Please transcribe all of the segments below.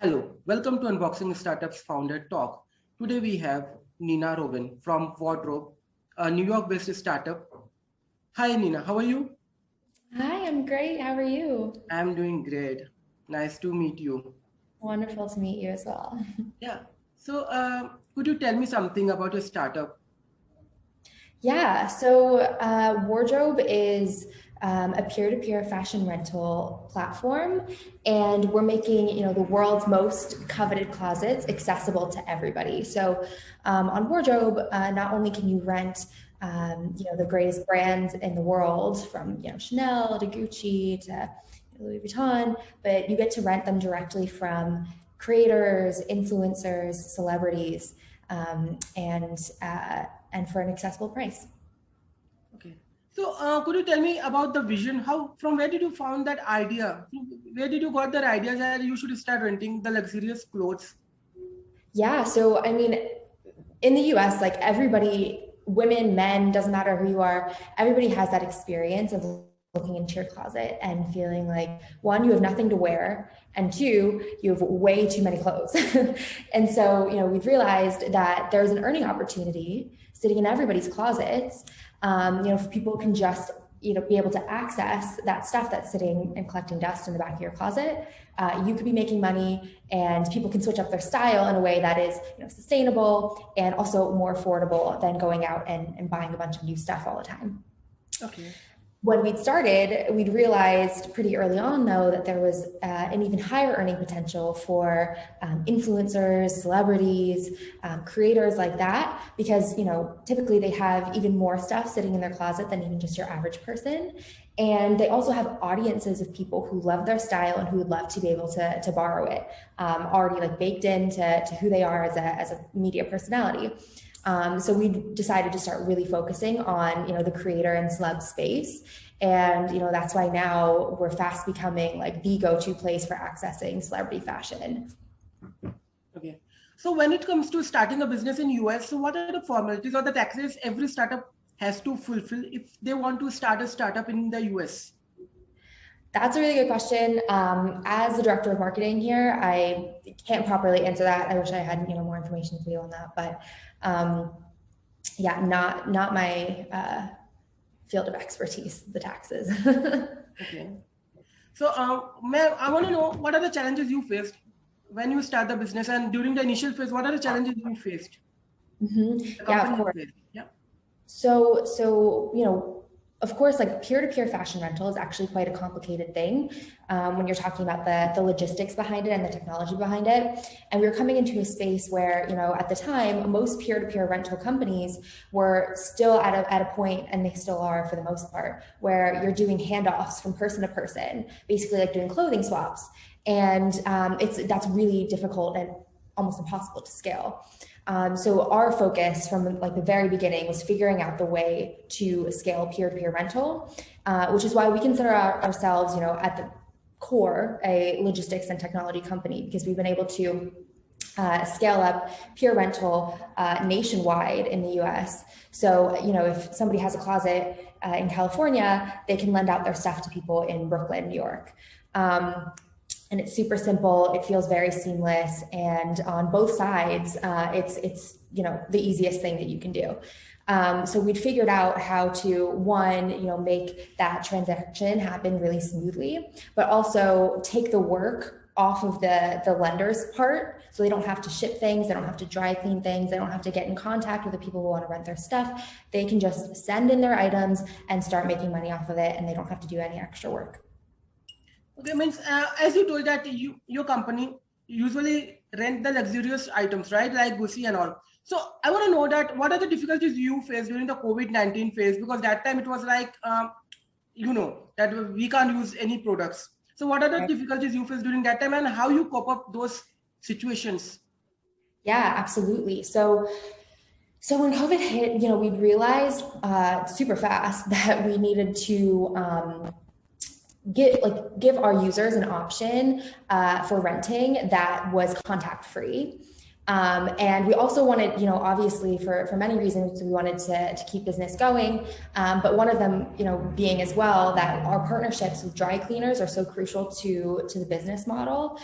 Hello, welcome to Unboxing Startups Founder Talk. Today we have Nina Rowan from Wardrobe, a New York-based startup. Hi Nina, how are you? Hi, I'm great. How are you? I'm doing great. Nice to meet you. Wonderful to meet you as well. Yeah. So, could you tell me something about your startup? Yeah, so Wardrobe is a peer-to-peer fashion rental platform, and we're making the world's most coveted closets accessible to everybody. So on Wardrobe, not only can you rent the greatest brands in the world, from Chanel to Gucci to Louis Vuitton, but you get to rent them directly from creators, influencers, celebrities, and for an accessible price. Okay. So, could you tell me about the vision? From where did you found that idea? Where did you got that idea that you should start renting the luxurious clothes? Yeah, so I mean, in the US, like everybody, women, men, doesn't matter who you are, everybody has that experience of looking into your closet and feeling like, one, you have nothing to wear, and two, you have way too many clothes. And so, we've realized that there's an earning opportunity sitting in everybody's closets. If people can just be able to access that stuff that's sitting and collecting dust in the back of your closet, you could be making money, and people can switch up their style in a way that is sustainable and also more affordable than going out and buying a bunch of new stuff all the time. Okay. When we'd started, we'd realized pretty early on, though, that there was an even higher earning potential for influencers, celebrities, creators like that, because typically they have even more stuff sitting in their closet than even just your average person. And they also have audiences of people who love their style and who would love to be able to borrow it, already like baked into who they are as a media personality. So we decided to start really focusing on, the creator and celeb space. And, that's why now we're fast becoming like the go-to place for accessing celebrity fashion. Okay. So when it comes to starting a business in US, so what are the formalities or the taxes every startup has to fulfill if they want to start a startup in the US? That's a really good question. As the director of marketing here, I can't properly answer that. I wish I had, more information for you on that, but yeah, not my field of expertise, the taxes. Okay. So, ma'am, I want to know what are the challenges you faced when you start the business, and during the initial phase, what are the challenges you faced? The Yeah, of company you course. faced. Yeah. So of course, like peer-to-peer fashion rental is actually quite a complicated thing when you're talking about the logistics behind it and the technology behind it. And we were coming into a space where, at the time, most peer-to-peer rental companies were still at a point, and they still are for the most part, where you're doing handoffs from person to person, basically like doing clothing swaps. And that's really difficult and almost impossible to scale. So our focus from like the very beginning was figuring out the way to scale peer-to-peer rental, which is why we consider ourselves, at the core, a logistics and technology company, because we've been able to scale up peer rental nationwide in the US. So, if somebody has a closet in California, they can lend out their stuff to people in Brooklyn, New York. And it's super simple. It feels very seamless, and on both sides, it's the easiest thing that you can do. So we'd figured out how to, one, make that transaction happen really smoothly, but also take the work off of the lender's part, so they don't have to ship things, they don't have to dry clean things, they don't have to get in contact with the people who want to rent their stuff. They can just send in their items and start making money off of it, and they don't have to do any extra work. Okay, means as you told that your company usually rent the luxurious items, right? Like Gucci and all. So I want to know that what are the difficulties you faced during the COVID-19 phase? Because that time it was like, that we can't use any products. So what are the difficulties you faced during that time, and how you cope up those situations? Yeah, absolutely. So when COVID hit, we realized super fast that we needed to give our users an option for renting that was contact free. And we also wanted, obviously for many reasons, we wanted to keep business going. But one of them, being as well that our partnerships with dry cleaners are so crucial to the business model.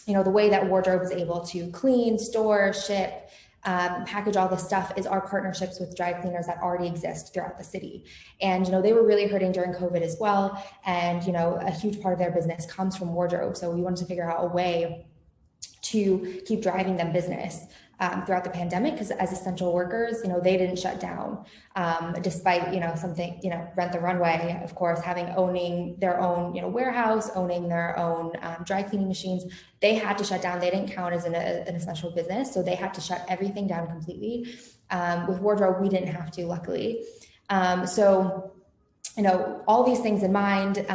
the way that wardrobe is able to clean, store, ship, package all this stuff is our partnerships with dry cleaners that already exist throughout the city. And, they were really hurting during COVID as well. And, a huge part of their business comes from wardrobe. So we wanted to figure out a way to keep driving them business throughout the pandemic, because as essential workers, they didn't shut down, despite, something, Rent the Runway, of course, owning their own, warehouse, owning their own dry cleaning machines. They had to shut down. They didn't count as an essential business. So they had to shut everything down completely. With wardrobe, we didn't have to, luckily. So, all these things in mind,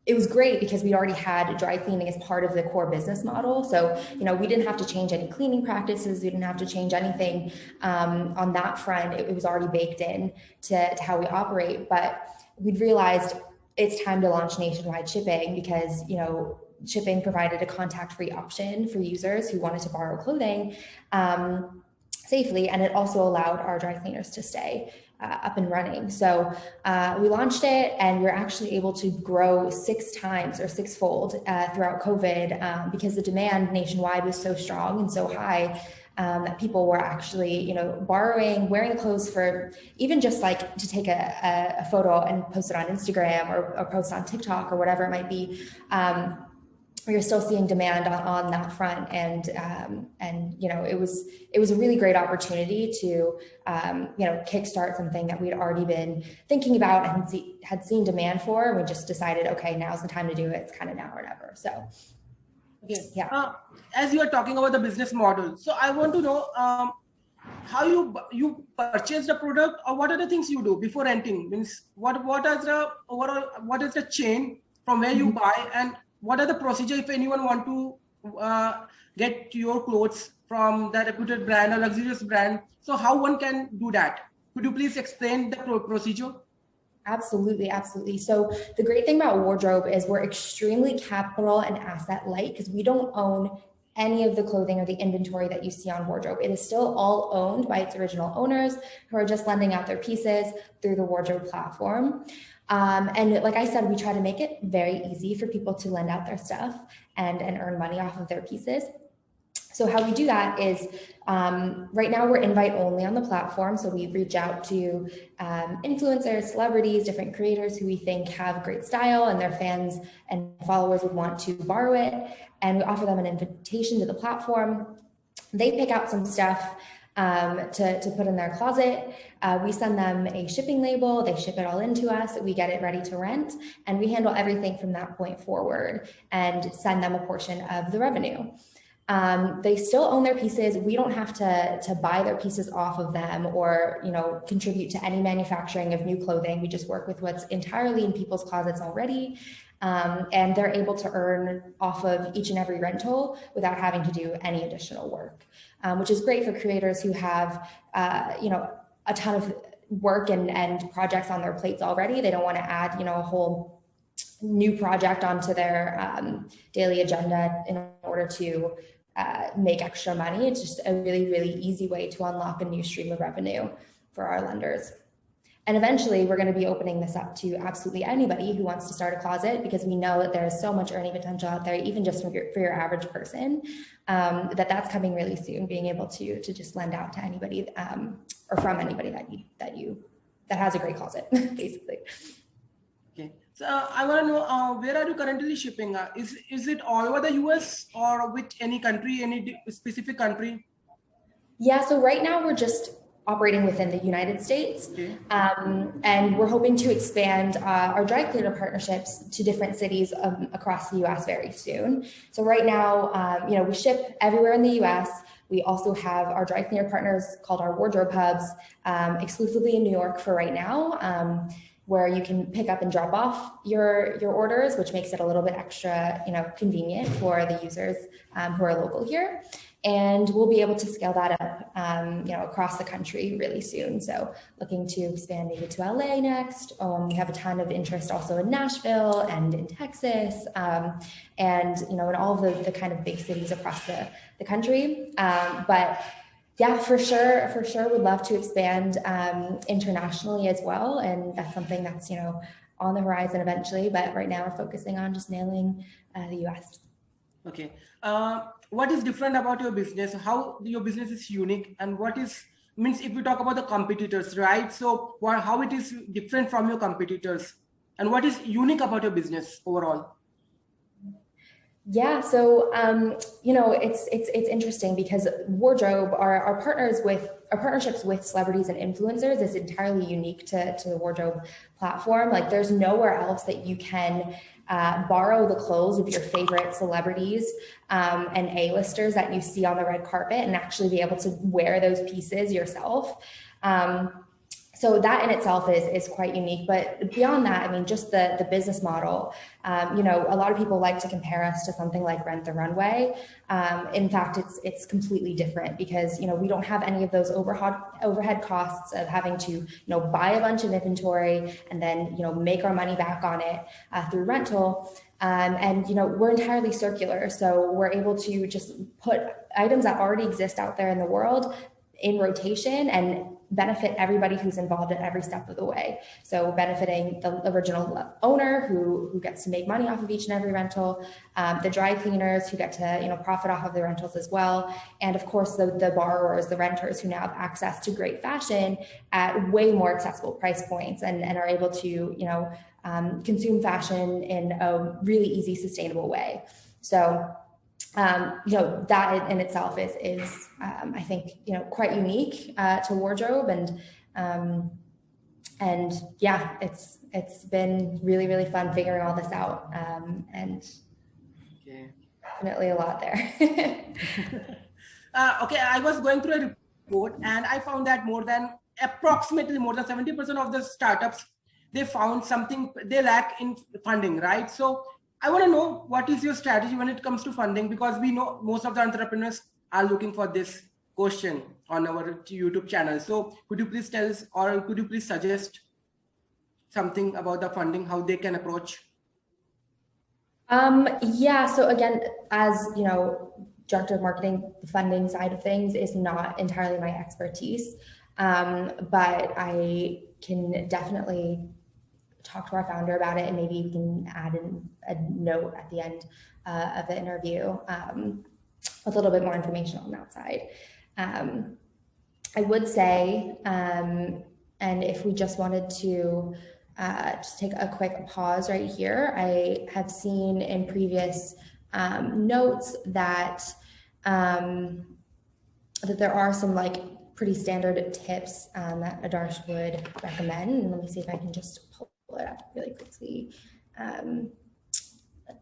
it was great because we already had dry cleaning as part of the core business model. So, we didn't have to change any cleaning practices. We didn't have to change anything on that front. It was already baked in to how we operate. But we'd realized it's time to launch nationwide shipping because, shipping provided a contact-free option for users who wanted to borrow clothing safely. And it also allowed our dry cleaners to stay up and running. So we launched it, and we're actually able to grow 6 times or 6-fold throughout COVID because the demand nationwide was so strong and so high that people were actually, borrowing, wearing the clothes for even just like to take a photo and post it on Instagram or post on TikTok or whatever it might be. You're still seeing demand on that front, and it was a really great opportunity to kickstart something that we'd already been thinking about and had seen demand for. And we just decided, okay, now's the time to do it. It's kind of now or never. So, okay, yeah. As you are talking about the business model, so I want to know how you purchase the product, or what are the things you do before renting? Means what is the overall, what is the chain from where you buy, and what are the procedure if anyone want to get your clothes from the reputed brand or luxurious brand? So how one can do that? Could you please explain the procedure? Absolutely, absolutely. So the great thing about wardrobe is we're extremely capital and asset light because we don't own any of the clothing or the inventory that you see on wardrobe. It is still all owned by its original owners who are just lending out their pieces through the wardrobe platform. And like I said, we try to make it very easy for people to lend out their stuff and earn money off of their pieces. So how we do that is right now we're invite only on the platform. So we reach out to influencers, celebrities, different creators who we think have great style and their fans and followers would want to borrow it. And we offer them an invitation to the platform. They pick out some stuff to put in their closet. We send them a shipping label. They ship it all into us. We get it ready to rent, and we handle everything from that point forward and send them a portion of the revenue. They still own their pieces. We don't have to buy their pieces off of them or, contribute to any manufacturing of new clothing. We just work with what's entirely in people's closets already. And they're able to earn off of each and every rental without having to do any additional work, which is great for creators who have, a ton of work and projects on their plates already. They don't want to add, a whole new project onto their daily agenda in order to make extra money. It's just a really, really easy way to unlock a new stream of revenue for our lenders. And eventually we're going to be opening this up to absolutely anybody who wants to start a closet, because we know that there's so much earning potential out there, even just for your average person, that's coming really soon, being able to just lend out to anybody or from anybody that has a great closet, basically. Okay. So I want to know, where are you currently shipping? Is it all over the US or which any country, any specific country? Yeah, so right now we're just operating within the United States. Okay. And we're hoping to expand our dry cleaner partnerships to different cities across the US very soon. So right now, we ship everywhere in the US. We also have our dry cleaner partners called our wardrobe hubs, exclusively in New York for right now, where you can pick up and drop off your orders, which makes it a little bit extra, convenient for the users who are local here. And we'll be able to scale that up, across the country really soon. So looking to expand maybe to LA next. We have a ton of interest also in Nashville and in Texas, and in all of the kind of big cities across the country. But yeah, for sure, would love to expand internationally as well. And that's something that's, on the horizon eventually. But right now we're focusing on just nailing the US. Okay. What is different about your business? How your business is unique, and what is means if we talk about the competitors, right? So how it is different from your competitors, and what is unique about your business overall? Yeah, so it's interesting because Wardrobe, our partnerships with celebrities and influencers is entirely unique to the Wardrobe platform. Like, there's nowhere else that you can borrow the clothes of your favorite celebrities and A-listers that you see on the red carpet and actually be able to wear those pieces yourself. So that in itself is quite unique. But beyond that, I mean, just the business model, a lot of people like to compare us to something like Rent the Runway. In fact, it's completely different because, we don't have any of those overhead costs of having to, buy a bunch of inventory and then, make our money back on it through rental. And we're entirely circular. So we're able to just put items that already exist out there in the world in rotation and benefit everybody who's involved at every step of the way. So benefiting the original owner who gets to make money off of each and every rental, the dry cleaners who get to profit off of the rentals as well, and of course the borrowers, the renters who now have access to great fashion at way more accessible price points and are able to consume fashion in a really easy, sustainable way. So that in itself is I think, quite unique to Wardrobe, and yeah, it's been really, really fun figuring all this out, and definitely a lot there. Okay, I was going through a report and I found that approximately more than 70% of the startups, they found something they lack in funding, right? So I want to know, what is your strategy when it comes to funding? Because we know most of the entrepreneurs are looking for this question on our YouTube channel. So could you please tell us, or could you please suggest something about the funding, how they can approach? Yeah, so again, as director of marketing, the funding side of things is not entirely my expertise, but I can definitely talk to our founder about it, and maybe we can add in a note at the end of the interview with a little bit more information on that side. I would say, and if we just wanted to just take a quick pause right here, I have seen in previous notes that that there are some pretty standard tips that Adarsh would recommend. And let me see if I can just pull it up really quickly.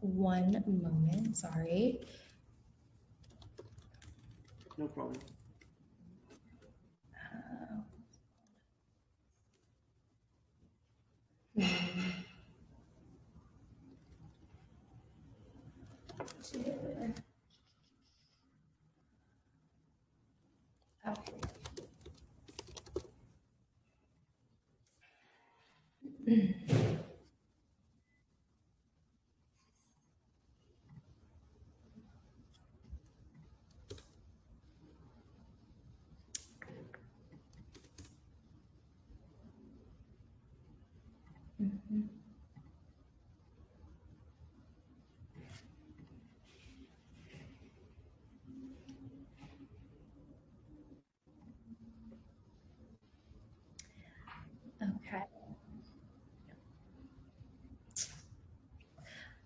One moment, sorry. No problem.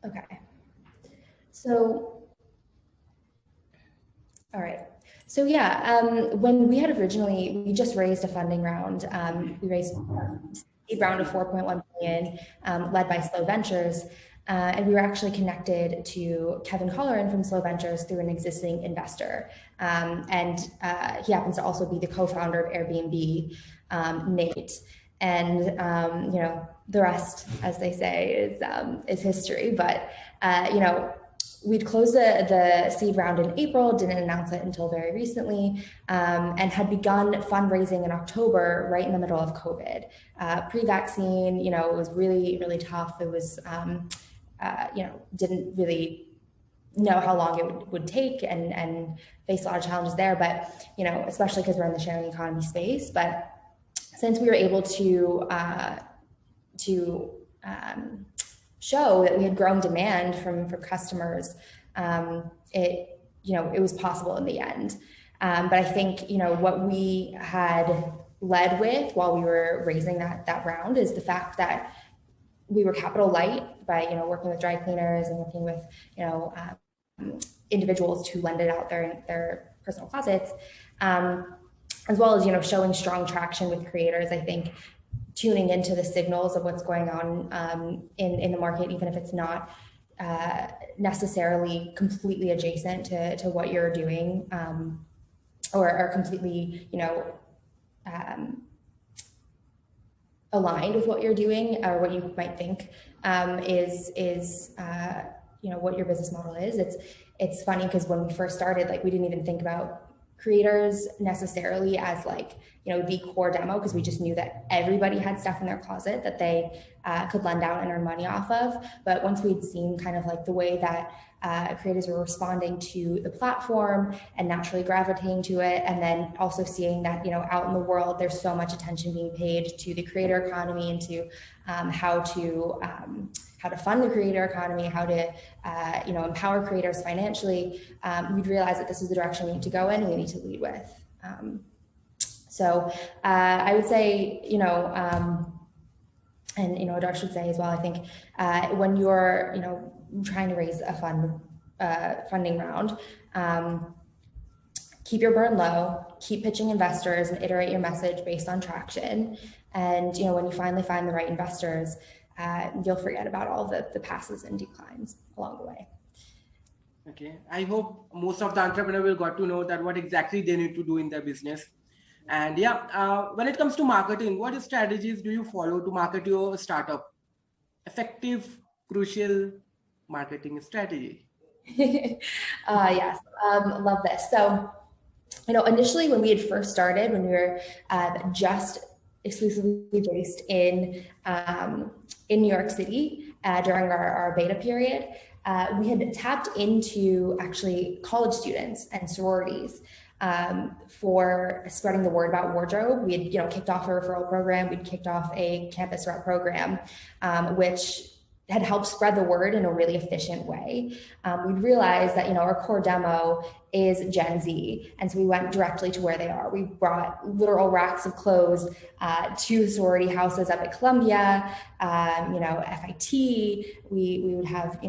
Okay. So, all right. So yeah, when we had we just raised a funding round. We raised a seed round of 4.1 million, led by Slow Ventures. And we were actually connected to Kevin Colleran from Slow Ventures through an existing investor. And he happens to also be the co-founder of Airbnb, Nate. And the rest, as they say, is history. But we'd closed the seed round in April, didn't announce it until very recently, and had begun fundraising in October, right in the middle of COVID. Pre-vaccine, it was really, really tough. It was, didn't really know how long it would take and face a lot of challenges there, but, especially because we're in the sharing economy space. But since we were able to show that we had grown demand from customers it was possible in the end. But I think, what we had led with while we were raising that round is the fact that we were capital light by, working with dry cleaners and working with, individuals to lend it out their personal closets, as well as, showing strong traction with creators. I think tuning into the signals of what's going on in the market, even if it's not necessarily completely adjacent to what you're doing, or completely, aligned with what you're doing or what you might think is what your business model is. It's funny because when we first started, we didn't even think about creators necessarily as the core demo, because we just knew that everybody had stuff in their closet that they could lend out and earn money off of. But once we'd seen kind of the way that creators were responding to the platform and naturally gravitating to it, and then also seeing that out in the world there's so much attention being paid to the creator economy and to how to fund the creator economy, how to empower creators financially, we'd realize that this is the direction we need to go in and we need to lead with. So I would say, and Darsh would say as well, I think when you're trying to raise a funding round, keep your burn low, keep pitching investors and iterate your message based on traction. And when you finally find the right investors, you'll forget about all the passes and declines along the way. Okay, I hope most of the entrepreneurs will got to know that what exactly they need to do in their business. And when it comes to marketing, what strategies do you follow to market your startup? Effective, crucial marketing strategy. Yes, love this. So, initially when we had first started, when we were just exclusively based in New York City during our beta period, we had tapped into actually college students and sororities for spreading the word about wardrobe. We had kicked off a referral program. We'd kicked off a campus rep program, which had helped spread the word in a really efficient way. We'd realized that our core demo is Gen Z, and so we went directly to where they are. We brought literal racks of clothes to sorority houses up at Columbia, FIT. We would have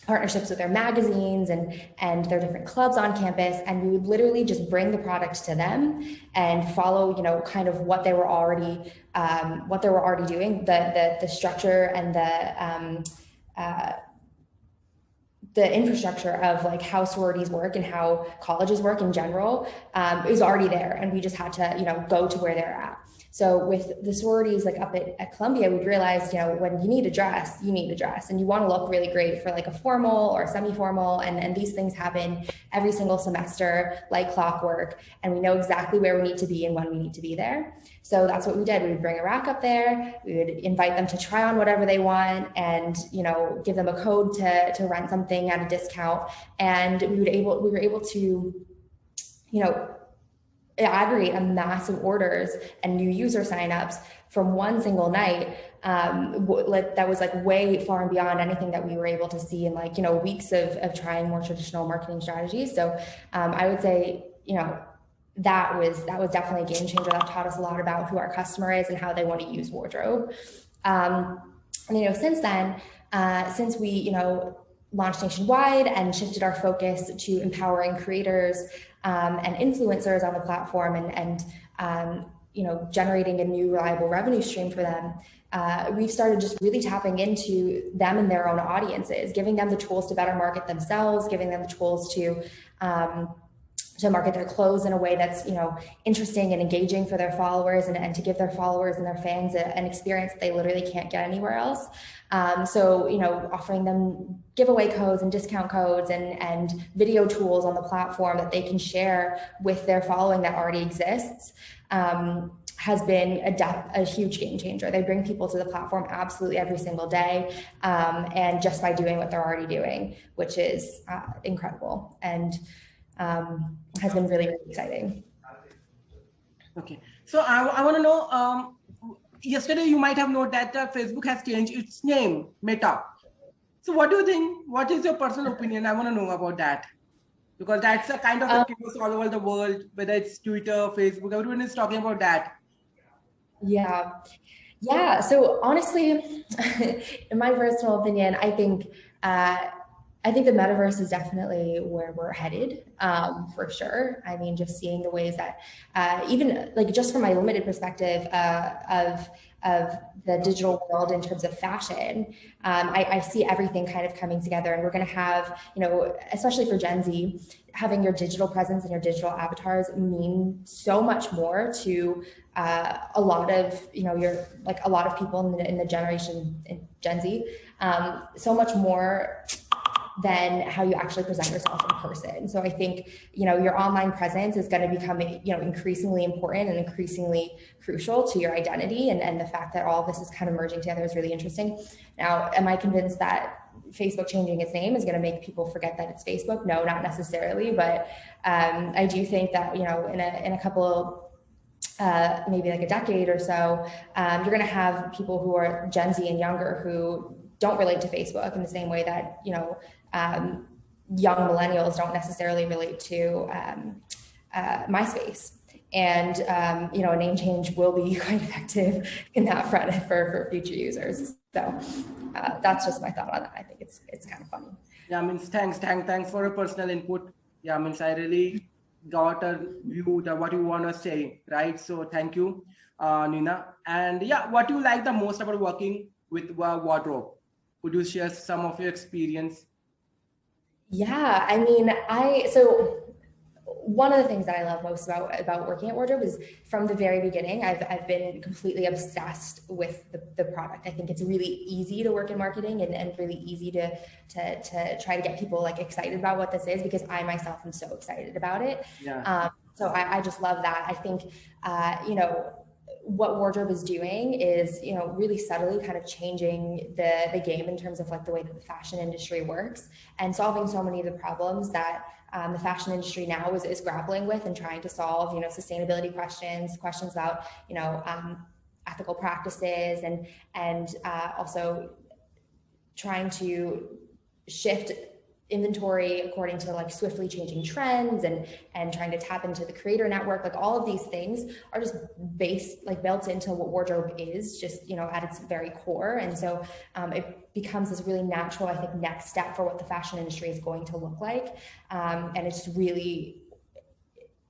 partnerships with their magazines and their different clubs on campus, and we would literally just bring the product to them and follow kind of what they were already doing, the structure and the infrastructure of how sororities work and how colleges work in general is already there, and we just had to go to where they're at. So with the sororities up at Columbia, we'd realized, when you need a dress, and you want to look really great for a formal or semi-formal, and these things happen every single semester like clockwork, and we know exactly where we need to be and when we need to be there. So that's what we did. We would bring a rack up there, we would invite them to try on whatever they want, and give them a code to rent something at a discount, and we were able to aggregate a massive orders and new user signups from one single night. That was way far and beyond anything that we were able to see in weeks of trying more traditional marketing strategies. So I would say that was definitely a game changer. That taught us a lot about who our customer is and how they want to use wardrobe. And since then, since we launched nationwide and shifted our focus to empowering creators and influencers on the platform and generating a new reliable revenue stream for them, we've started just really tapping into them and their own audiences, giving them the tools to better market themselves, giving them the tools to market their clothes in a way that's interesting and engaging for their followers, and to give their followers and their fans an experience that they literally can't get anywhere else. So offering them giveaway codes and discount codes and video tools on the platform that they can share with their following that already exists has been a huge game changer. They bring people to the platform absolutely every single day, and just by doing what they're already doing, which is incredible, and has been really, really exciting. Okay, so I want to know, yesterday you might have noted that Facebook has changed its name, Meta. So what do you think? What is your personal opinion? I want to know about that. Because that's a kind of a chaos all over the world, whether it's Twitter, Facebook, everyone is talking about that. Yeah. Yeah. So honestly, in my personal opinion, I think the metaverse is definitely where we're headed, for sure. I mean, just seeing the ways that, even like just from my limited perspective of the digital world in terms of fashion, I see everything kind of coming together, and we're going to have, especially for Gen Z, having your digital presence and your digital avatars mean so much more to a lot of, a lot of people in the generation in Gen Z, so much more than how you actually present yourself in person. So I think, your online presence is going to become, increasingly important and increasingly crucial to your identity. And the fact that all of this is kind of merging together is really interesting. Now, am I convinced that Facebook changing its name is going to make people forget that it's Facebook? No, not necessarily. But I do think that, in a couple of maybe like a decade or so, you're going to have people who are Gen Z and younger who don't relate to Facebook in the same way that, young millennials don't necessarily relate to MySpace. And, a name change will be quite effective in that front for future users. So that's just my thought on that. I think it's kind of funny. Yeah, thanks for a personal input. Yeah, I really got a view that what you want to say, right? So thank you, Nina. And yeah, what do you like the most about working with wardrobe? Could you share some of your experience? Yeah, I mean, so one of the things that I love most about working at Wardrobe is from the very beginning, I've been completely obsessed with the product. I think it's really easy to work in marketing and really easy to try to get people like excited about what this is, because I myself am so excited about it. Yeah. So I just love that. I think, what Wardrobe is doing is, really subtly kind of changing the game in terms of like the way that the fashion industry works, and solving so many of the problems that the fashion industry now is grappling with and trying to solve, sustainability questions about, ethical practices, and also trying to shift inventory according to like swiftly changing trends, and trying to tap into the creator network. Like all of these things are just built into what Wardrobe is, just, at its very core. And so it becomes this really natural, I think, next step for what the fashion industry is going to look like. And it's really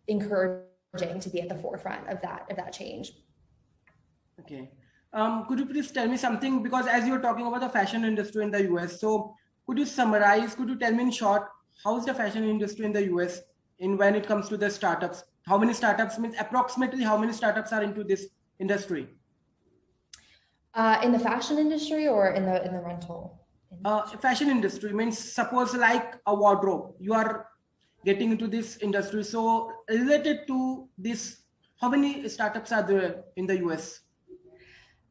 encouraging to be at the forefront of that change. Okay. Could you please tell me something, because as you're talking about the fashion industry in the US, so could you tell me in short, how is the fashion industry in the US when it comes to the startups? How many startups, approximately how many startups are into this industry? In the fashion industry or in the rental industry? Fashion industry means, suppose like a wardrobe, you are getting into this industry. So related to this, how many startups are there in the US?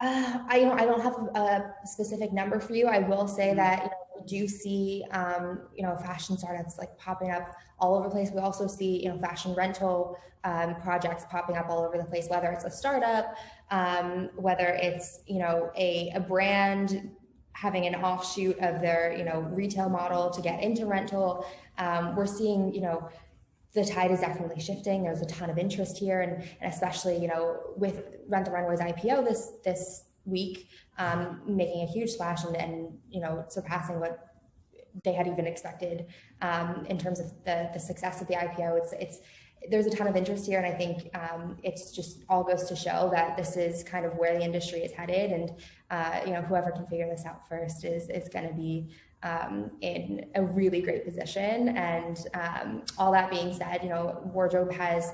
I don't have a specific number for you. I will say that we do see fashion startups like popping up all over the place. We also see fashion rental projects popping up all over the place, whether it's a startup, whether it's a brand having an offshoot of their retail model to get into rental. We're seeing the tide is definitely shifting. There's a ton of interest here, and especially with Rent the Runway's IPO this week, making a huge splash and surpassing what they had even expected in terms of the success of the IPO. There's a ton of interest here, and I think it's just all goes to show that this is kind of where the industry is headed, and whoever can figure this out first is going to be in a really great position. And all that being said, Wardrobe has,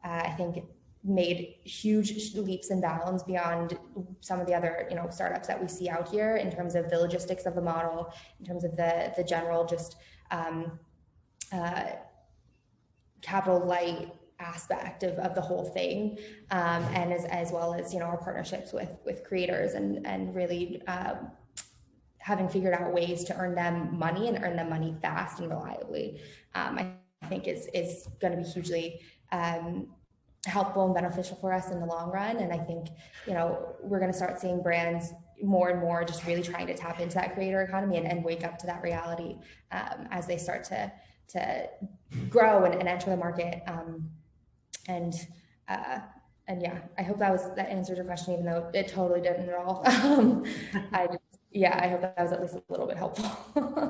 I think, made huge leaps and bounds beyond some of the other, startups that we see out here in terms of the logistics of the model, in terms of the general just capital light aspect of the whole thing, and as well as our partnerships with creators and really having figured out ways to earn them money and earn them money fast and reliably, I think is going to be hugely helpful and beneficial for us in the long run. And I think we're going to start seeing brands more and more just really trying to tap into that creator economy and wake up to that reality as they start to grow and enter the market. And yeah, I hope that answered your question, even though it totally didn't at all. I hope that was at least a little bit helpful.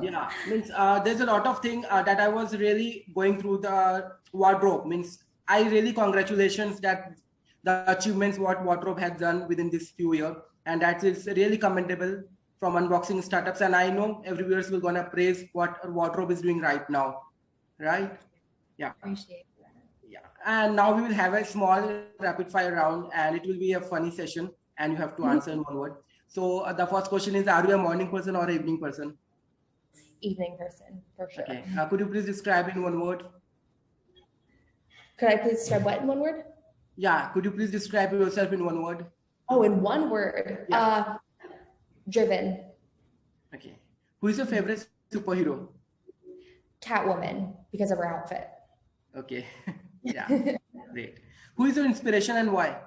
Yeah, means there's a lot of things that I was really going through the wardrobe. Means I really congratulations that the achievements what wardrobe has done within this few years, and that is really commendable from unboxing startups. And I know every viewers will gonna praise what wardrobe is doing right now, right? Yeah. Appreciate that. Yeah, and now we will have a small rapid fire round, and it will be a funny session, and you have to answer in one word. So the first question is: are you a morning person or an evening person? Evening person, for sure. Okay. Could you please describe in one word? Could I please describe what in one word? Yeah. Could you please describe yourself in one word? Oh, in one word. Yeah. Driven. Okay. Who is your favorite superhero? Catwoman, because of her outfit. Okay. Yeah. Great. Who is your inspiration and why?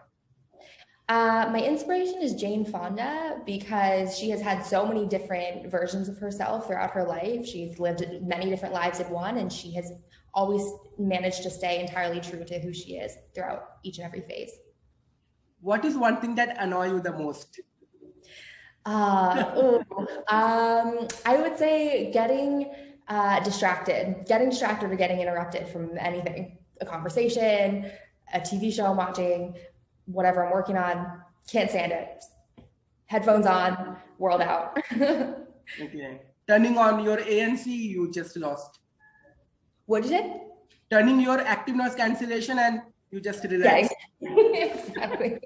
My inspiration is Jane Fonda, because she has had so many different versions of herself throughout her life. She's lived many different lives in one, and she has always managed to stay entirely true to who she is throughout each and every phase. What is one thing that annoys you the most? I would say getting distracted or getting interrupted from anything, a conversation, a TV show I'm watching, whatever I'm working on. Can't stand it. Headphones on, world out. Okay. Turning on your ANC, you just lost. What did you say? Turning your active noise cancellation and you just relax. Yeah, exactly.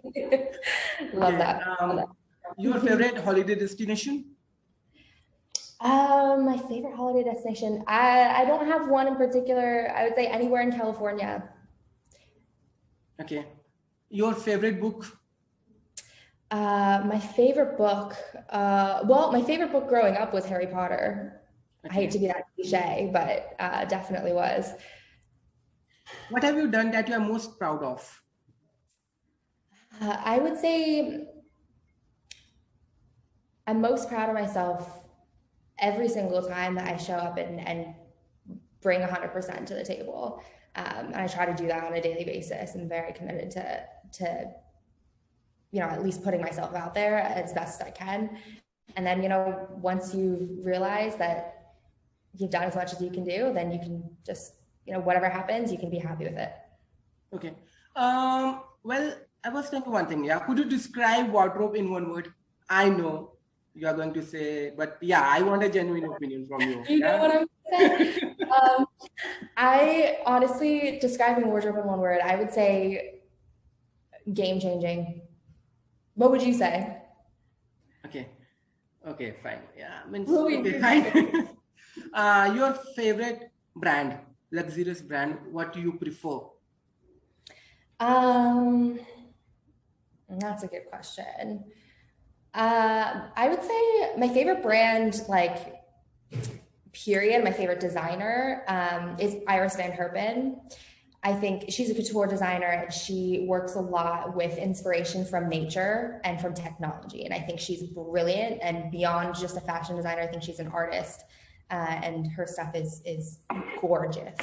Love that. Your favorite holiday destination? My favorite holiday destination. I don't have one in particular. I would say anywhere in California. Okay. Your favorite book? My favorite book. My favorite book growing up was Harry Potter. Okay. I hate to be that cliche, but definitely was. What have you done that you are most proud of? I would say I'm most proud of myself every single time that I show up and bring 100% to the table. And I try to do that on a daily basis. I'm very committed to at least putting myself out there as best I can. And then, once you realize that you've done as much as you can do, then you can just, whatever happens, you can be happy with it. Okay. Well, I was thinking one thing. Yeah. Could you describe wardrobe in one word? I know you are going to say, but yeah, I want a genuine opinion from you. You know what I'm saying? I honestly, describing wardrobe in one word, I would say game changing. What would you say? Okay, fine. Yeah, okay, fine. Your favorite brand, luxurious brand, what do you prefer? That's a good question. I would say my favorite brand, period, my favorite designer is Iris Van Herpen. I think she's a couture designer, and she works a lot with inspiration from nature and from technology. And I think she's brilliant, and beyond just a fashion designer, I think she's an artist, and her stuff is gorgeous.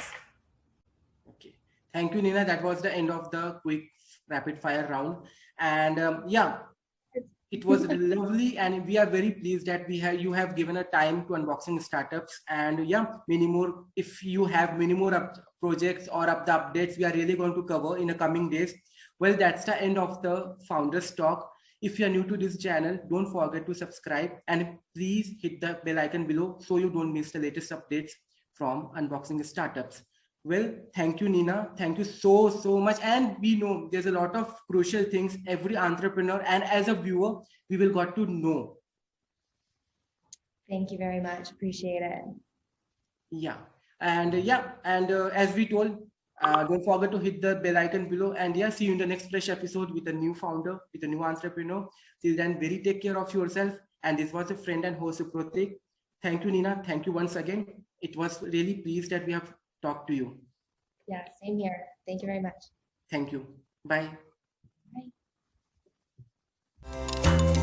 Okay. Thank you, Nina. That was the end of the quick rapid fire round. And yeah, it was lovely, and we are very pleased that you have given a time to unboxing startups. And yeah, many more. If you have many more projects or the updates, we are really going to cover in the coming days. Well, that's the end of the Founders Talk. If you are new to this channel, don't forget to subscribe and please hit the bell icon below so you don't miss the latest updates from unboxing startups. Well, thank you, Nina. Thank you so much. And we know there's a lot of crucial things every entrepreneur and as a viewer, we will got to know. Thank you very much. Appreciate it. Yeah. And as we told, don't forget to hit the bell icon below. And yeah, see you in the next fresh episode with a new founder, with a new entrepreneur. Till then, very take care of yourself. And this was a friend and host, Pratik. Thank you, Nina. Thank you once again. It was really pleased that we have talk to you. Yeah, same here. Thank you very much. Thank you. Bye. Bye.